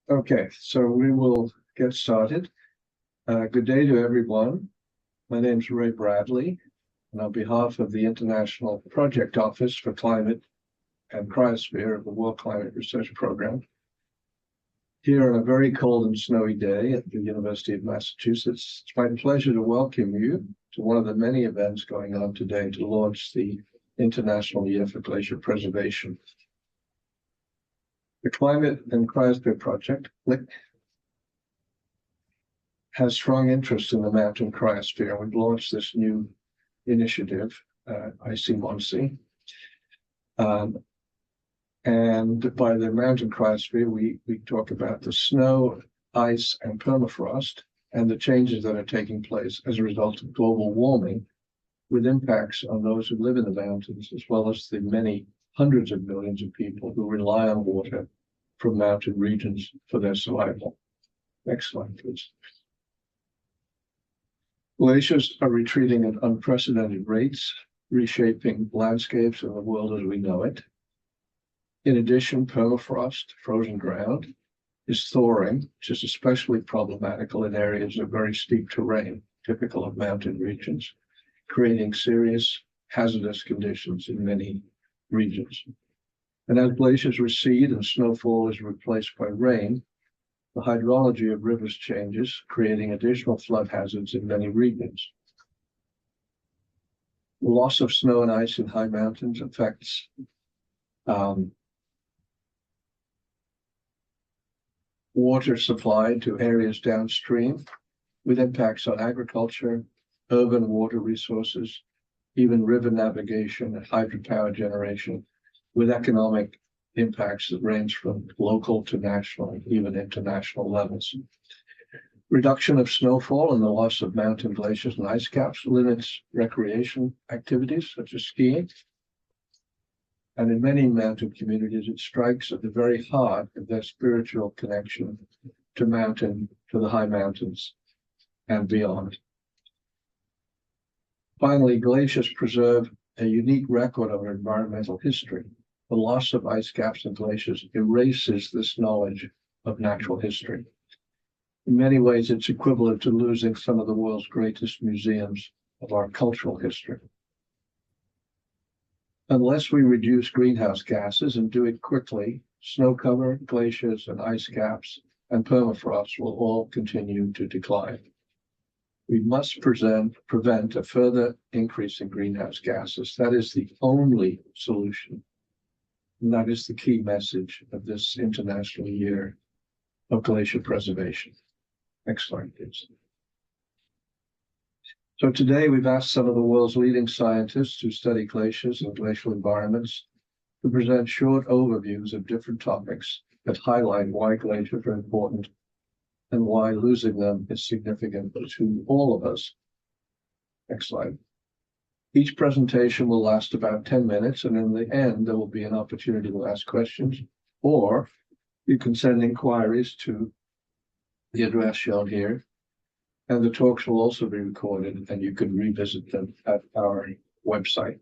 Okay, so we will get started. Good day to everyone. My name is Ray Bradley, and on behalf of the International Project Office for Climate and Cryosphere of the World Climate Research Program, here on a very cold and snowy day at the University of Massachusetts, it's my pleasure to welcome you to one of the many events going on today to launch the International Year for Glacier Preservation. The Climate and Cryosphere Project, CliC, has strong interest in the mountain cryosphere. We've launched this new initiative, IC-MontC. And by the mountain cryosphere, we talk about the snow, ice, and permafrost, and the changes that are taking place as a result of global warming, with impacts on those who live in the mountains, as well as the many hundreds of millions of people who rely on water from mountain regions for their survival. Next slide, please. Glaciers are retreating at unprecedented rates, reshaping landscapes of the world as we know it. In addition, permafrost, frozen ground, is thawing, which is especially problematical in areas of very steep terrain, typical of mountain regions, creating serious hazardous conditions in many regions. And as glaciers recede and snowfall is replaced by rain, the hydrology of rivers changes, creating additional flood hazards in many regions. The loss of snow and ice in high mountains affects water supply to areas downstream, with impacts on agriculture, urban water resources, even river navigation and hydropower generation, with economic impacts that range from local to national, even international levels. Reduction of snowfall and the loss of mountain glaciers and ice caps limits recreation activities such as skiing. And in many mountain communities, it strikes at the very heart of their spiritual connection to the high mountains and beyond. Finally, glaciers preserve a unique record of environmental history. The loss of ice caps and glaciers erases this knowledge of natural history. In many ways, it's equivalent to losing some of the world's greatest museums of our cultural history. Unless we reduce greenhouse gases and do it quickly, snow cover, glaciers, and ice caps and permafrost will all continue to decline. We must prevent a further increase in greenhouse gases. That is the only solution. And that is the key message of this International Year of Glacier Preservation. Next slide, please. So today we've asked some of the world's leading scientists who study glaciers and glacial environments to present short overviews of different topics that highlight why glaciers are important and why losing them is significant to all of us. Next slide. Each presentation will last about 10 minutes, and in the end, there will be an opportunity to ask questions, or you can send inquiries to the address shown here. And the talks will also be recorded, and you can revisit them at our website.